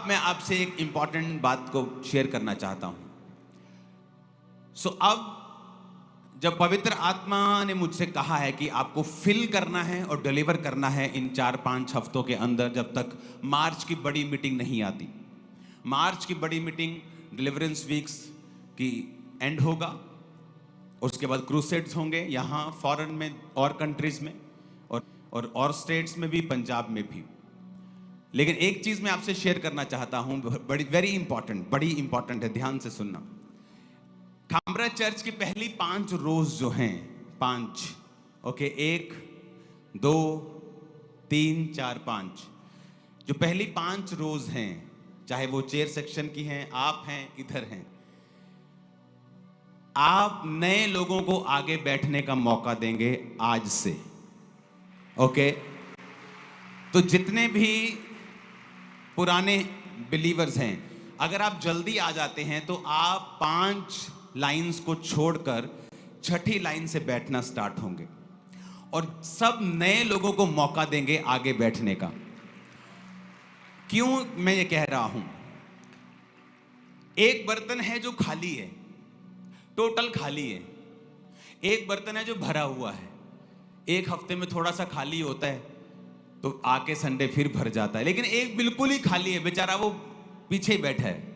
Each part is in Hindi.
मैं आपसे एक इंपॉर्टेंट बात को शेयर करना चाहता हूं। अब जब पवित्र आत्मा ने मुझसे कहा है कि आपको फिल करना है और डिलीवर करना है इन 4-5 हफ्तों के अंदर, जब तक मार्च की बड़ी मीटिंग नहीं आती। मार्च की बड़ी मीटिंग डिलीवरेंस वीक्स की एंड होगा, उसके बाद क्रूसेड्स होंगे यहाँ फॉरेन में और कंट्रीज में और स्टेट्स में भी, पंजाब में भी। लेकिन एक चीज मैं आपसे शेयर करना चाहता हूं, बड़ी बड़ी इंपॉर्टेंट है, ध्यान से सुनना। खामरा चर्च की पहली 5 रोज जो हैं, 5, ओके, 1, 2, 3, 4, 5, जो पहली 5 रोज हैं, चाहे वो चेयर सेक्शन की हैं, आप हैं, इधर हैं, आप नए लोगों को आगे बैठने का मौका देंगे आज से, ओके। तो जितने भी पुराने बिलीवर्स हैं, अगर आप जल्दी आ जाते हैं तो आप 5 लाइंस को छोड़कर 6ठी लाइन से बैठना स्टार्ट होंगे और सब नए लोगों को मौका देंगे आगे बैठने का। क्यों मैं ये कह रहा हूं? एक बर्तन है जो खाली है, टोटल खाली है। एक बर्तन है जो भरा हुआ है, एक हफ्ते में थोड़ा सा खाली होता है तो आके संडे फिर भर जाता है। लेकिन एक बिल्कुल ही खाली है, बेचारा वो पीछे ही बैठा है।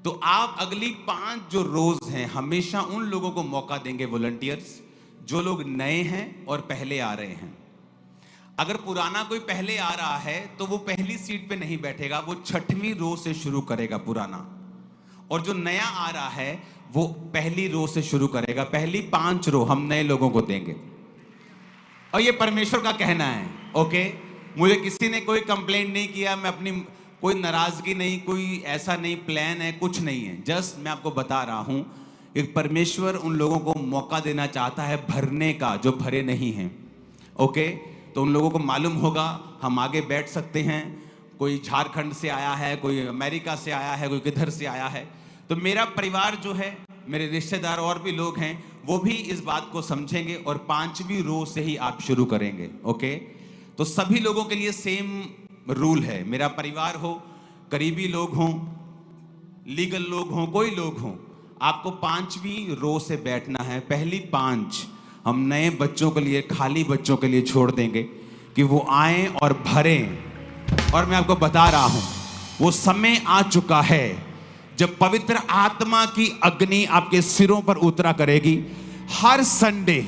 तो आप अगली 5 जो रोज हैं, हमेशा उन लोगों को मौका देंगे, वॉलंटियर्स, जो लोग नए हैं और पहले आ रहे हैं। अगर पुराना कोई पहले आ रहा है तो वो पहली सीट पे नहीं बैठेगा, वो 6वीं रो से शुरू करेगा पुराना, और जो नया आ रहा है वो पहली रो से शुरू करेगा। पहली 5 रो हम नए लोगों को देंगे, और ये परमेश्वर का कहना है, ओके। मुझे किसी ने कोई कंप्लेंट नहीं किया, मैं अपनी कोई नाराजगी नहीं, कोई ऐसा नहीं प्लान है, कुछ नहीं है। जस्ट मैं आपको बता रहा हूं कि परमेश्वर उन लोगों को मौका देना चाहता है भरने का, जो भरे नहीं हैं, ओके। तो उन लोगों को मालूम होगा हम आगे बैठ सकते हैं। कोई झारखंड से आया है, कोई अमेरिका से आया है, कोई किधर से आया है। तो मेरा परिवार जो है, मेरे रिश्तेदार और भी लोग हैं, वो भी इस बात को समझेंगे और 5वीं रो से ही आप शुरू करेंगे, ओके। तो सभी लोगों के लिए सेम रूल है। मेरा परिवार हो, करीबी लोग हों, लीगल लोग हों, कोई लोग हों, आपको 5वीं रो से बैठना है। पहली 5 हम नए बच्चों के लिए, खाली बच्चों के लिए छोड़ देंगे कि वो आए और भरें। और मैं आपको बता रहा हूं, वो समय आ चुका है जब पवित्र आत्मा की अग्नि आपके सिरों पर उतरा करेगी हर संडे,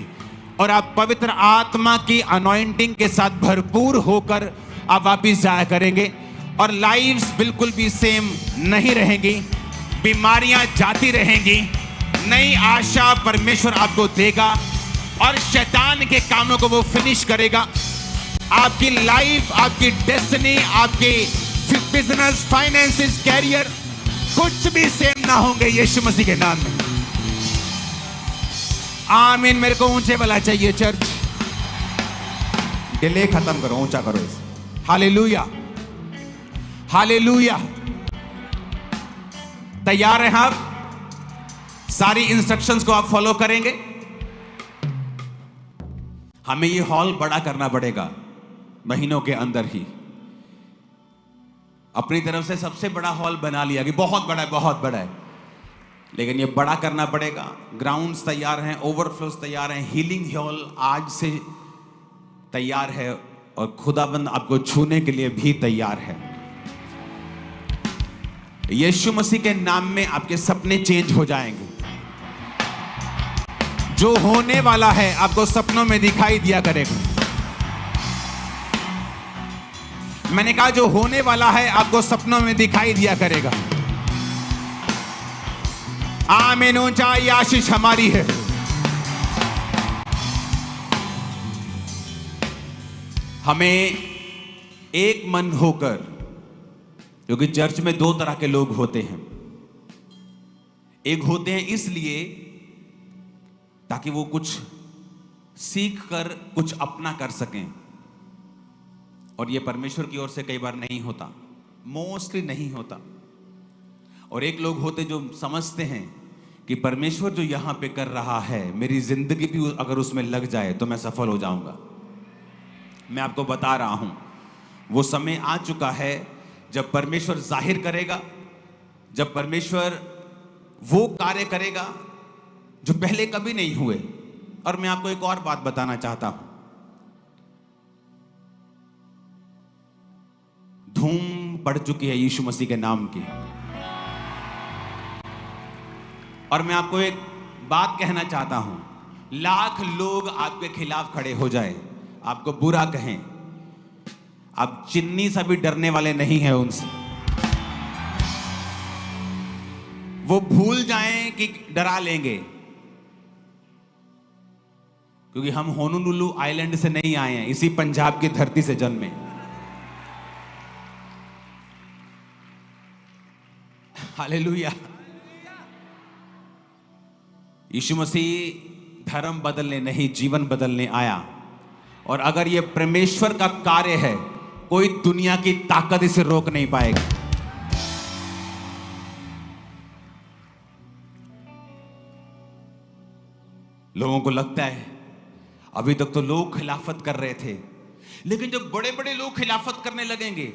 और आप पवित्र आत्मा की अनॉइंटिंग के साथ भरपूर होकर आप वापिस जाया करेंगे, और लाइव्स बिल्कुल भी सेम नहीं रहेंगी, बीमारियां जाती रहेंगी, नई आशा परमेश्वर आपको देगा और शैतान के कामों को वो फिनिश करेगा। आपकी लाइफ, आपकी डेस्टिनी, आपके बिजनेस, फाइनेंसेस, कैरियर, कुछ भी सेम ना होंगे यीशु मसीह के नाम में। आमीन। मेरे को ऊंचे वाला चाहिए चर्च, डिले खत्म करो, ऊंचा करो इसे। Hallelujah, hallelujah. तैयार हैं आप? सारी इंस्ट्रक्शंस को आप फॉलो करेंगे? हमें ये हॉल बड़ा करना पड़ेगा महीनों के अंदर ही। अपनी तरफ से सबसे बड़ा हॉल बना लिया कि बहुत बड़ा है, बहुत बड़ा है, लेकिन ये बड़ा करना पड़ेगा। ग्राउंड्स तैयार हैं, ओवरफ्लोस तैयार हैं, हीलिंग हॉल आज से तैयार है, और खुदाबंद आपको छूने के लिए भी तैयार है। यीशु मसीह के नाम में आपके सपने चेंज हो जाएंगे। जो होने वाला है आपको सपनों में दिखाई दिया करेगा। मैंने कहा जो होने वाला है आपको सपनों में दिखाई दिया करेगा। आमीन। ऊंचाई आशीष हमारी है। हमें एक मन होकर, क्योंकि चर्च में 2 तरह के लोग होते हैं। एक होते हैं इसलिए ताकि वो कुछ सीख कर कुछ अपना कर सकें, और ये परमेश्वर की ओर से कई बार नहीं होता, मोस्टली नहीं होता। और एक लोग होते जो समझते हैं कि परमेश्वर जो यहां पे कर रहा है, मेरी जिंदगी भी अगर उसमें लग जाए तो मैं सफल हो जाऊंगा। मैं आपको बता रहा हूं, वो समय आ चुका है जब परमेश्वर जाहिर करेगा, जब परमेश्वर वो कार्य करेगा जो पहले कभी नहीं हुए। और मैं आपको एक और बात बताना चाहता हूं, धूम पड़ चुकी है यीशु मसीह के नाम की। और मैं आपको एक बात कहना चाहता हूं, लाख लोग आपके खिलाफ खड़े हो जाए, आपको बुरा कहें, आप चिन्नी सा भी डरने वाले नहीं हैं उनसे। वो भूल जाएं कि डरा लेंगे, क्योंकि हम होनोलुलु आइलैंड से नहीं आए हैं, इसी पंजाब की धरती से जन्मे। हालेलुया। यीशु मसीह धर्म बदलने नहीं, जीवन बदलने आया। और अगर यह परमेश्वर का कार्य है, कोई दुनिया की ताकत इसे रोक नहीं पाएगी। लोगों को लगता है अभी तक तो लोग खिलाफत कर रहे थे, लेकिन जब बड़े बड़े लोग खिलाफत करने लगेंगे,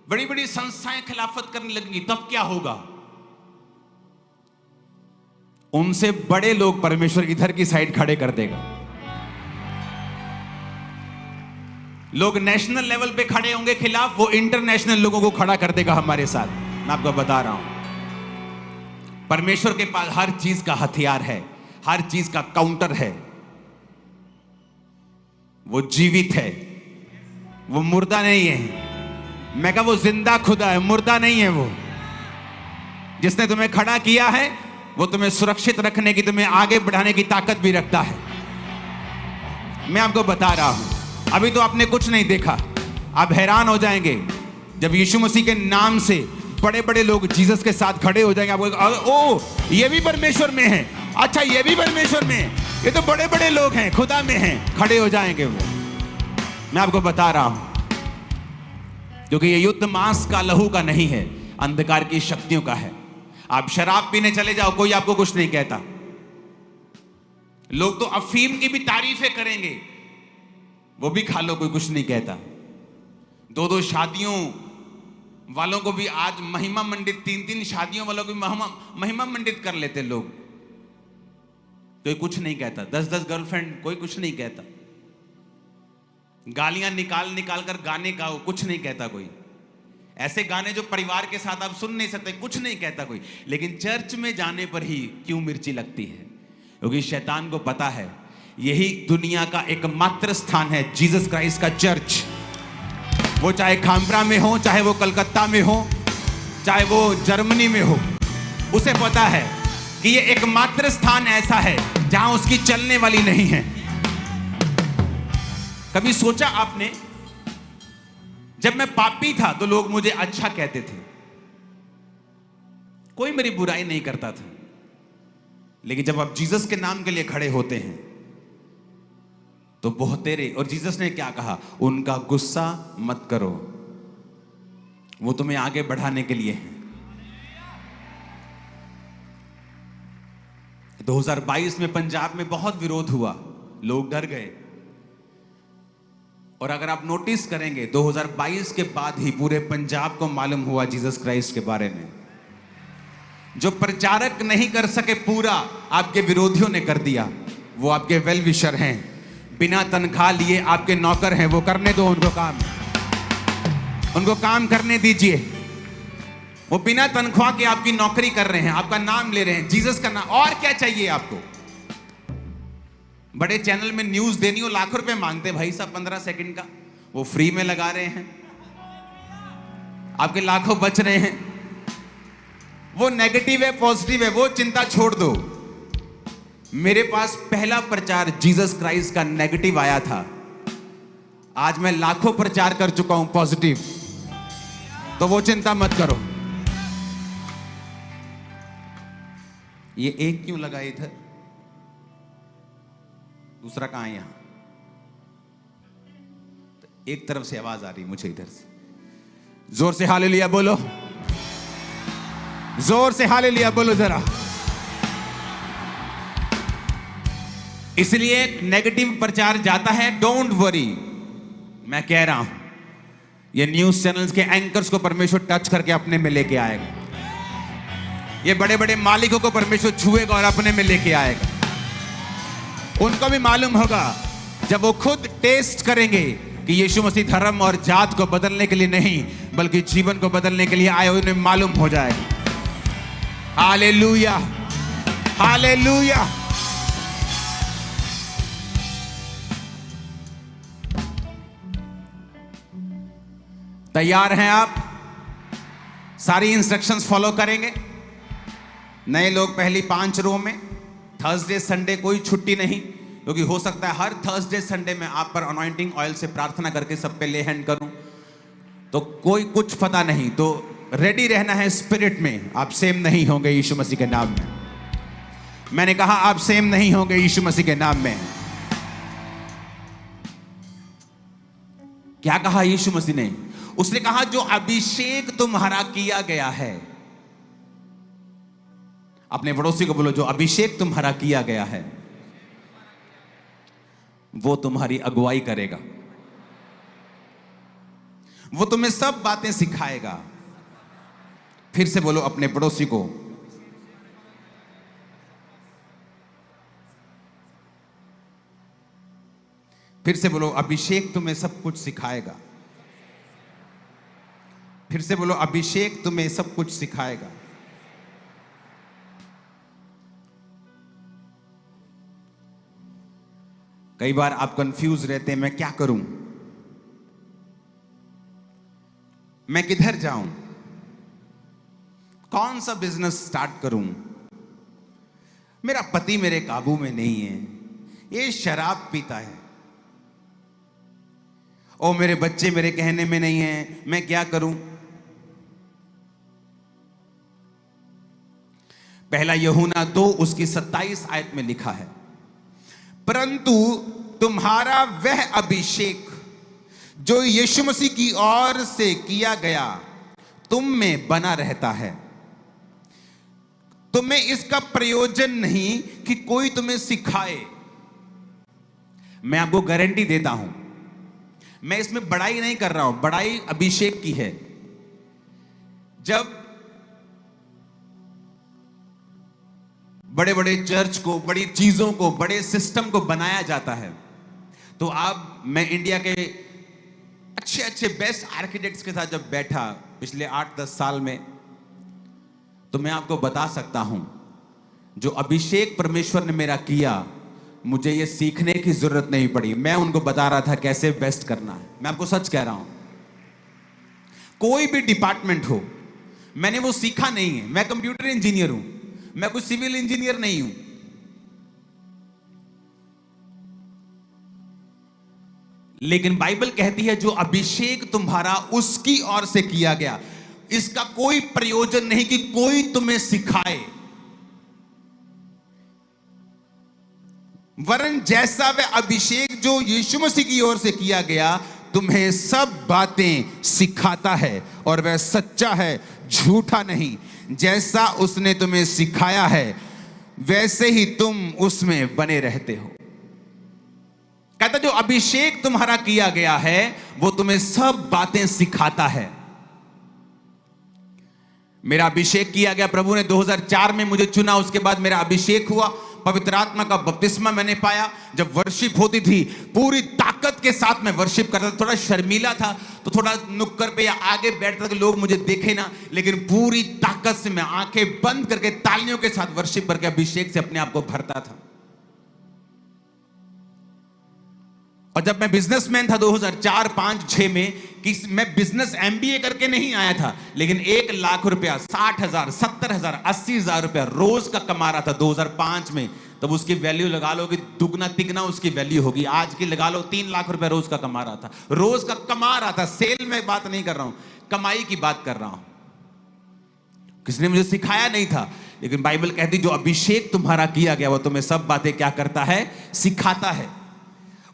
बड़ी बड़ी संस्थाएं खिलाफत करने लगेंगी, तब क्या होगा? उनसे बड़े लोग परमेश्वर इधर की साइड खड़े कर देगा। लोग नेशनल लेवल पे खड़े होंगे खिलाफ, वो इंटरनेशनल लोगों को खड़ा कर देगा हमारे साथ। मैं आपको बता रहा हूं, परमेश्वर के पास हर चीज का हथियार है, हर चीज का काउंटर है। वो जीवित है, वो मुर्दा नहीं है। मैं कहा वो जिंदा खुदा है, मुर्दा नहीं है। वो जिसने तुम्हें खड़ा किया है, वो तुम्हें सुरक्षित रखने की, तुम्हें आगे बढ़ाने की ताकत भी रखता है। मैं आपको बता रहा हूं, अभी तो आपने कुछ नहीं देखा, आप हैरान हो जाएंगे जब यीशु मसीह के नाम से बड़े बड़े लोग जीसस के साथ खड़े हो जाएंगे। आपको ओ, ये भी परमेश्वर में है, अच्छा ये भी परमेश्वर में है, ये तो बड़े बड़े लोग हैं, खुदा में हैं, खड़े हो जाएंगे वो। मैं आपको बता रहा हूं, क्योंकि ये युद्ध मांस का लहू का नहीं है, अंधकार की शक्तियों का है। आप शराब पीने चले जाओ, कोई आपको कुछ नहीं कहता। लोग तो अफीम की भी तारीफें करेंगे, वो भी खा लो, कोई कुछ नहीं कहता। दो दो शादियों वालों को भी आज महिमा मंडित, तीन तीन शादियों वालों को भी महिमा मंडित कर लेते लोग, कोई कुछ नहीं कहता। 10-10 गर्लफ्रेंड, कोई कुछ नहीं कहता। गालियां निकाल निकाल कर गाने गाओ, कुछ नहीं कहता कोई। ऐसे गाने जो परिवार के साथ आप सुन नहीं सकते, कुछ नहीं कहता कोई। लेकिन चर्च में जाने पर ही क्यों मिर्ची लगती है? क्योंकि शैतान को पता है यही दुनिया का एकमात्र स्थान है, जीसस क्राइस्ट का चर्च। वो चाहे खामरा में हो, चाहे वो कलकत्ता में हो, चाहे वो जर्मनी में हो, उसे पता है कि ये एकमात्र स्थान ऐसा है जहां उसकी चलने वाली नहीं है। कभी सोचा आपने, जब मैं पापी था तो लोग मुझे अच्छा कहते थे, कोई मेरी बुराई नहीं करता था। लेकिन जब आप जीसस के नाम के लिए खड़े होते हैं तो बहुतेरे, और जीसस ने क्या कहा? उनका गुस्सा मत करो, वो तुम्हें आगे बढ़ाने के लिए है। 2022 में पंजाब में बहुत विरोध हुआ, लोग डर गए। और अगर आप नोटिस करेंगे, 2022 के बाद ही पूरे पंजाब को मालूम हुआ जीसस क्राइस्ट के बारे में। जो प्रचारक नहीं कर सके पूरा, आपके विरोधियों ने कर दिया। वो आपके वेल विशर हैं, बिना तनख्वाह लिए आपके नौकर हैं। वो करने दो उनको काम, उनको काम करने दीजिए। वो बिना तनख्वाह के आपकी नौकरी कर रहे हैं, आपका नाम ले रहे हैं, जीसस का नाम। और क्या चाहिए आपको? बड़े चैनल में न्यूज देनी हो, लाखों रुपए मांगते भाई साहब, 15 सेकंड का वो फ्री में लगा रहे हैं, आपके लाखों बच रहे हैं। वो नेगेटिव है, पॉजिटिव है, वो चिंता छोड़ दो। मेरे पास पहला प्रचार जीसस क्राइस्ट का नेगेटिव आया था, आज मैं लाखों प्रचार कर चुका हूं पॉजिटिव, तो वो चिंता मत करो। ये एक क्यों लगा इधर, दूसरा कहां है? यहां तो एक तरफ से आवाज आ रही मुझे, इधर से। जोर से हालेलुया बोलो, जोर से हालेलुया बोलो जरा। इसलिए नेगेटिव प्रचार जाता है, डोंट वरी। मैं कह रहा हूं ये न्यूज चैनल्स के एंकर्स को परमेश्वर टच करके अपने में लेके आएगा। ये बड़े बड़े मालिकों को परमेश्वर छुएगा और अपने में लेके आएगा। उनको भी मालूम होगा, जब वो खुद टेस्ट करेंगे कि यीशु मसीह धर्म और जात को बदलने के लिए नहीं बल्कि जीवन को बदलने के लिए आए, उन्हें मालूम हो जाएगा। Hallelujah, hallelujah. तैयार हैं आप? सारी इंस्ट्रक्शंस फॉलो करेंगे? नए लोग पहली 5 रो में, थर्सडे संडे कोई छुट्टी नहीं, क्योंकि हो सकता है हर थर्सडे संडे में आप पर अनॉइंटिंग ऑयल से प्रार्थना करके सब पे ले हैंड करूं, तो कोई कुछ पता नहीं, तो रेडी रहना है स्पिरिट में। आप सेम नहीं होंगे यीशु मसीह के नाम में। मैंने कहा आप सेम नहीं होंगे यीशु मसीह के नाम में। क्या कहा यीशु मसीह ने? उसने कहा जो अभिषेक तुम्हारा किया गया है, अपने पड़ोसी को बोलो, जो अभिषेक तुम्हारा किया गया है वो तुम्हारी अगुवाई करेगा, वो तुम्हें सब बातें सिखाएगा। फिर से बोलो अपने पड़ोसी को, फिर से बोलो अभिषेक तुम्हें सब कुछ सिखाएगा। फिर से बोलो अभिषेक तुम्हें सब कुछ सिखाएगा। कई बार आप कंफ्यूज रहते हैं, मैं क्या करूं, मैं किधर जाऊं, कौन सा बिजनेस स्टार्ट करूं, मेरा पति मेरे काबू में नहीं है, ये शराब पीता है, ओ मेरे बच्चे मेरे कहने में नहीं है, मैं क्या करूं। पहला यूहन्ना 2 उसकी 27 आयत में लिखा है, परंतु तुम्हारा वह अभिषेक जो यीशु मसीह की ओर से किया गया तुम में बना रहता है। तुम्हें इसका प्रयोजन नहीं कि कोई तुम्हें सिखाए। मैं आपको गारंटी देता हूं, मैं इसमें बड़ाई नहीं कर रहा हूं, बड़ाई अभिषेक की है। जब बड़े बड़े चर्च को, बड़ी चीजों को, बड़े सिस्टम को बनाया जाता है, तो आप, मैं इंडिया के अच्छे अच्छे बेस्ट आर्किटेक्ट्स के साथ जब बैठा पिछले 8-10 साल में, तो मैं आपको बता सकता हूं जो अभिषेक परमेश्वर ने मेरा किया, मुझे ये सीखने की जरूरत नहीं पड़ी, मैं उनको बता रहा था कैसे बेस्ट करना है। मैं आपको सच कह रहा हूं, कोई भी डिपार्टमेंट हो, मैंने वो सीखा नहीं है। मैं कंप्यूटर इंजीनियर हूं, मैं कोई सिविल इंजीनियर नहीं हूं। लेकिन बाइबल कहती है जो अभिषेक तुम्हारा उसकी ओर से किया गया, इसका कोई प्रयोजन नहीं कि कोई तुम्हें सिखाए, वरन जैसा वह अभिषेक जो यीशु मसीह की ओर से किया गया तुम्हें सब बातें सिखाता है, और वह सच्चा है, झूठा नहीं। जैसा उसने तुम्हें सिखाया है वैसे ही तुम उसमें बने रहते हो। कहता जो अभिषेक तुम्हारा किया गया है वो तुम्हें सब बातें सिखाता है। मेरा अभिषेक किया गया, प्रभु ने 2004 में मुझे चुना, उसके बाद मेरा अभिषेक हुआ, पवित्र आत्मा का बपतिस्मा मैंने पाया। जब वर्शिप होती थी पूरी ताकत के साथ में वर्शिप करता था। थोड़ा शर्मीला था तो थोड़ा नुक्कड़ पे या आगे बैठता था कि लोग मुझे देखे ना, लेकिन पूरी ताकत से मैं आंखें बंद करके तालियों के साथ वर्शिप करके अभिषेक से अपने आप को भरता था। और जब मैं बिजनेसमैन था 2004, 5, 6 में, कि मैं बिजनेस MBA करके नहीं आया था, लेकिन 1 लाख रुपया, 60,000, 70,000, 80,000 रुपया रोज का कमा रहा था 2005 में। तब उसकी वैल्यू लगा लो कि दुगना तिगना उसकी वैल्यू होगी। आज की लगा लो 3 लाख रुपया रोज का कमा रहा था, रोज का कमा रहा था। सेल में बात नहीं कर रहा हूं, कमाई की बात कर रहा हूं। किसने मुझे सिखाया नहीं था, लेकिन बाइबल कहती जो अभिषेक तुम्हारा किया गया वो तुम्हें सब बातें क्या करता है, सिखाता है।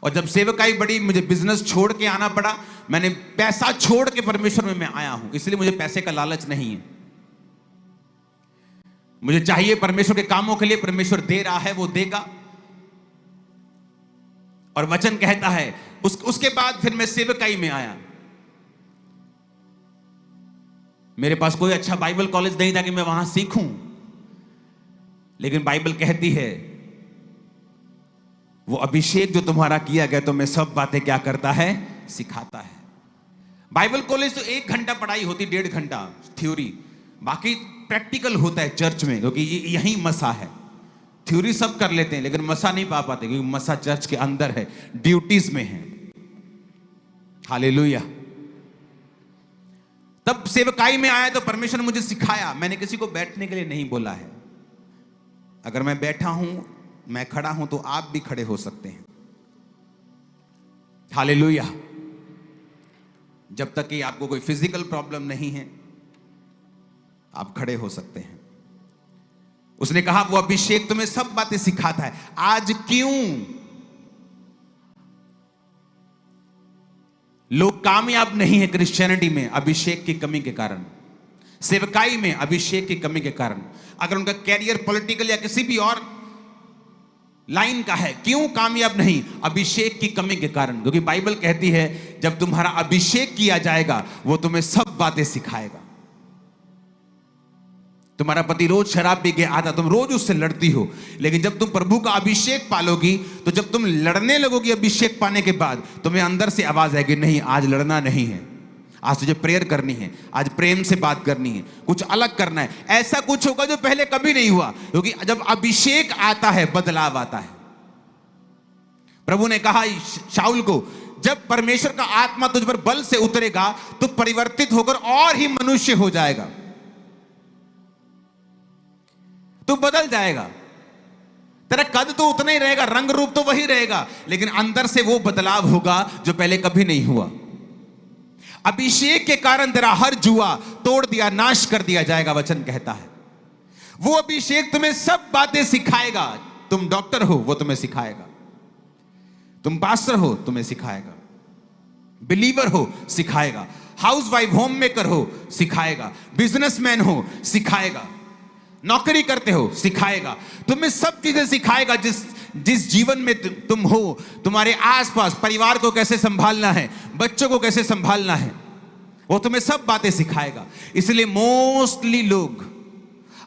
और जब सेवकाई बड़ी, मुझे बिजनेस छोड़ के आना पड़ा, मैंने पैसा छोड़ के परमेश्वर में मैं आया हूं। इसलिए मुझे पैसे का लालच नहीं है, मुझे चाहिए परमेश्वर के कामों के लिए, परमेश्वर दे रहा है वो देगा। और वचन कहता है उसके बाद फिर मैं सेवकाई में आया। मेरे पास कोई अच्छा बाइबल कॉलेज नहीं था कि मैं वहां सीखूं, लेकिन बाइबल कहती है वो अभिषेक जो तुम्हारा किया गया तो मैं सब बातें क्या करता है, सिखाता है। बाइबल कॉलेज तो 1 घंटा पढ़ाई होती, 1.5 घंटा थ्योरी, बाकी प्रैक्टिकल होता है चर्च में, क्योंकि यही मसा है। थ्योरी सब कर लेते हैं लेकिन मसा नहीं पा पाते, क्योंकि मसा चर्च के अंदर है, ड्यूटीज में है। हालेलुया। तब सेवकाई में आया तो परमेश्वर ने मुझे सिखाया। मैंने किसी को बैठने के लिए नहीं बोला है। अगर मैं बैठा हूं, मैं खड़ा हूं, तो आप भी खड़े हो सकते हैं। हालेलुया। जब तक कि आपको कोई फिजिकल प्रॉब्लम नहीं है, आप खड़े हो सकते हैं। उसने कहा वो अभिषेक तुम्हें सब बातें सिखाता है। आज क्यों लोग कामयाब नहीं है क्रिश्चियनिटी में? अभिषेक की कमी के कारण, सेवकाई में अभिषेक की कमी के कारण। अगर उनका कैरियर पॉलिटिकल या किसी भी और लाइन का है, क्यों कामयाब नहीं? अभिषेक की कमी के कारण। क्योंकि बाइबल कहती है जब तुम्हारा अभिषेक किया जाएगा वो तुम्हें सब बातें सिखाएगा। तुम्हारा पति रोज शराब पी के आता, तुम रोज उससे लड़ती हो, लेकिन जब तुम प्रभु का अभिषेक पालोगी तो जब तुम लड़ने लगोगी अभिषेक पाने के बाद, तुम्हें अंदर से आवाज आएगी, नहीं आज लड़ना नहीं है, आज तुझे प्रेयर करनी है, आज प्रेम से बात करनी है, कुछ अलग करना है। ऐसा कुछ होगा जो पहले कभी नहीं हुआ, क्योंकि जब अभिषेक आता है बदलाव आता है। प्रभु ने कहा शाऊल को, जब परमेश्वर का आत्मा तुझ पर बल से उतरेगा तो परिवर्तित होकर और ही मनुष्य हो जाएगा, तू बदल जाएगा। तेरा कद तो उतना ही रहेगा, रंग रूप तो वही रहेगा, लेकिन अंदर से वो बदलाव होगा जो पहले कभी नहीं हुआ। अभिषेक के कारण तेरा हर जुआ तोड़ दिया, नाश कर दिया जाएगा, वचन कहता है। वो अभिषेक तुम्हें सब बातें सिखाएगा। तुम डॉक्टर हो, वो तुम्हें सिखाएगा। तुम पास्टर हो, तुम्हें सिखाएगा। बिलीवर हो, सिखाएगा। हाउसवाइफ, होम मेकर हो, सिखाएगा। बिजनेसमैन हो, सिखाएगा। नौकरी करते हो, सिखाएगा। तुम्हें सब चीजें सिखाएगा। जिस जीवन में तुम हो, तुम्हारे आसपास परिवार को कैसे संभालना है, बच्चों को कैसे संभालना है, वो तुम्हें सब बातें सिखाएगा। इसलिए मोस्टली लोग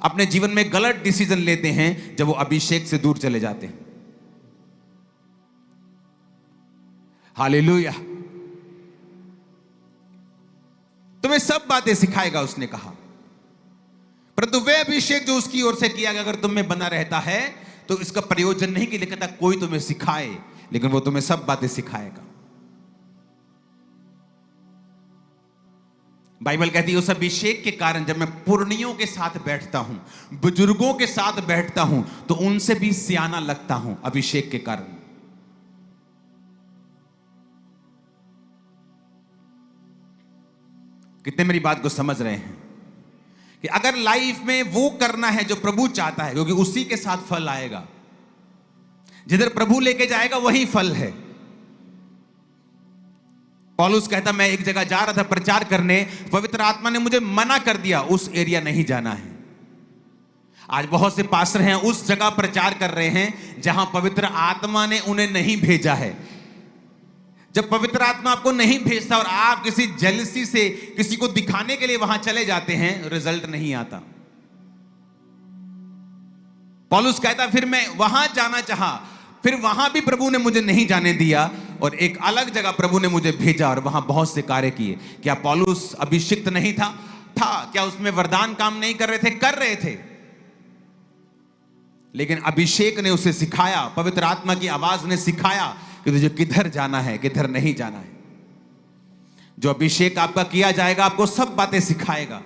अपने जीवन में गलत डिसीजन लेते हैं जब वो अभिषेक से दूर चले जाते हैं। हालेलुया। तुम्हें सब बातें सिखाएगा, उसने कहा। परंतु वह अभिषेक जो उसकी ओर से किया गया अगर तुम में बना रहता है तो इसका प्रयोजन नहीं कि कहता कोई तुम्हें सिखाए, लेकिन वो तुम्हें सब बातें सिखाएगा। बाइबल कहती है उस अभिषेक के कारण जब मैं पुरनियों के साथ बैठता हूं, बुजुर्गों के साथ बैठता हूं, तो उनसे भी सियाना लगता हूं, अभिषेक के कारण। कितने मेरी बात को समझ रहे हैं कि अगर लाइफ में वो करना है जो प्रभु चाहता है, क्योंकि उसी के साथ फल आएगा। जिधर प्रभु लेके जाएगा वही फल है। पौलुस कहता मैं एक जगह जा रहा था प्रचार करने, पवित्र आत्मा ने मुझे मना कर दिया, उस एरिया नहीं जाना है। आज बहुत से पास्टर हैं उस जगह प्रचार कर रहे हैं जहां पवित्र आत्मा ने उन्हें नहीं भेजा है। जब पवित्र आत्मा आपको नहीं भेजता और आप किसी जेलसी से किसी को दिखाने के लिए वहां चले जाते हैं, रिजल्ट नहीं आता। पौलुस कहता फिर मैं वहां जाना चाहा, फिर वहां भी प्रभु ने मुझे नहीं जाने दिया और एक अलग जगह प्रभु ने मुझे भेजा और वहां बहुत से कार्य किए। क्या पौलुस अभिषिक्त नहीं था? क्या उसमें वरदान काम नहीं कर रहे थे? कर रहे थे। लेकिन अभिषेक ने उसे सिखाया, पवित्र आत्मा की आवाज ने सिखाया कि तुझे किधर जाना है, किधर नहीं जाना है। जो अभिषेक आपका किया जाएगा आपको सब बातें सिखाएगा।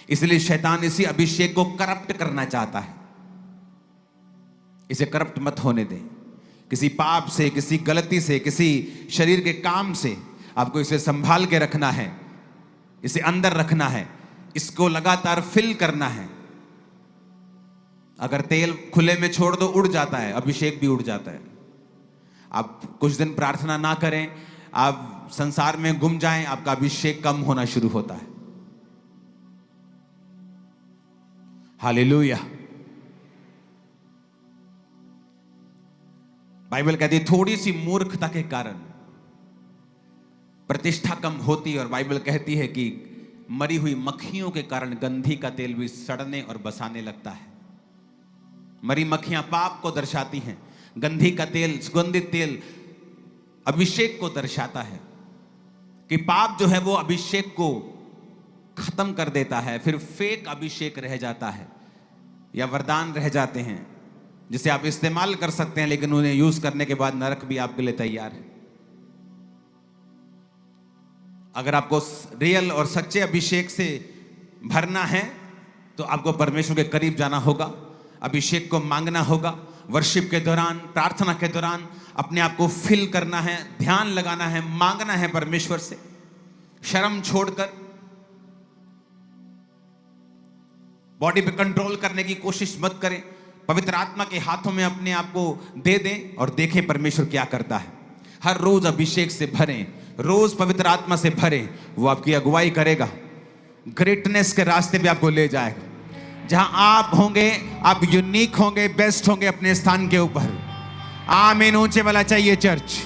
इसलिए शैतान इसी अभिषेक को करप्ट करना चाहता है। इसे करप्ट मत होने दें। किसी पाप से, किसी गलती से, किसी शरीर के काम से आपको इसे संभाल के रखना है, इसे अंदर रखना है, इसको लगातार फिल करना है। अगर तेल खुले में छोड़ दो उड़ जाता है, अभिषेक भी उड़ जाता है। आप कुछ दिन प्रार्थना ना करें, आप संसार में गुम जाएं, आपका अभिषेक कम होना शुरू होता है। हालेलुया। बाइबल कहती है थोड़ी सी मूर्खता के कारण प्रतिष्ठा कम होती है, और बाइबल कहती है कि मरी हुई मक्खियों के कारण गंधी का तेल भी सड़ने और बसाने लगता है। मरी मक्खियां पाप को दर्शाती हैं, गंधी का तेल, सुगंधित तेल अभिषेक को दर्शाता है कि पाप जो है वो अभिषेक को खत्म कर देता है, फिर फेक अभिषेक रह जाता है या वरदान रह जाते हैं जिसे आप इस्तेमाल कर सकते हैं, लेकिन उन्हें यूज करने के बाद नरक भी आपके लिए तैयार है। अगर आपको रियल और सच्चे अभिषेक से भरना है तो आपको परमेश्वर के करीब जाना होगा, अभिषेक को मांगना होगा, वर्शिप के दौरान, प्रार्थना के दौरान अपने आप को फिल करना है, ध्यान लगाना है, मांगना है परमेश्वर से, शर्म छोड़कर बॉडी पे कंट्रोल करने की कोशिश मत करें। पवित्र आत्मा के हाथों में अपने आप को दे दें और देखें परमेश्वर क्या करता है। हर रोज अभिषेक से भरें, रोज पवित्र आत्मा से भरें, वो आपकी अगुवाई करेगा, ग्रेटनेस के रास्ते पे आपको ले जाएगा। जहां आप होंगे आप यूनिक होंगे, बेस्ट होंगे अपने स्थान के ऊपर। आमीन ऊंचे वाला चाहिए चर्च।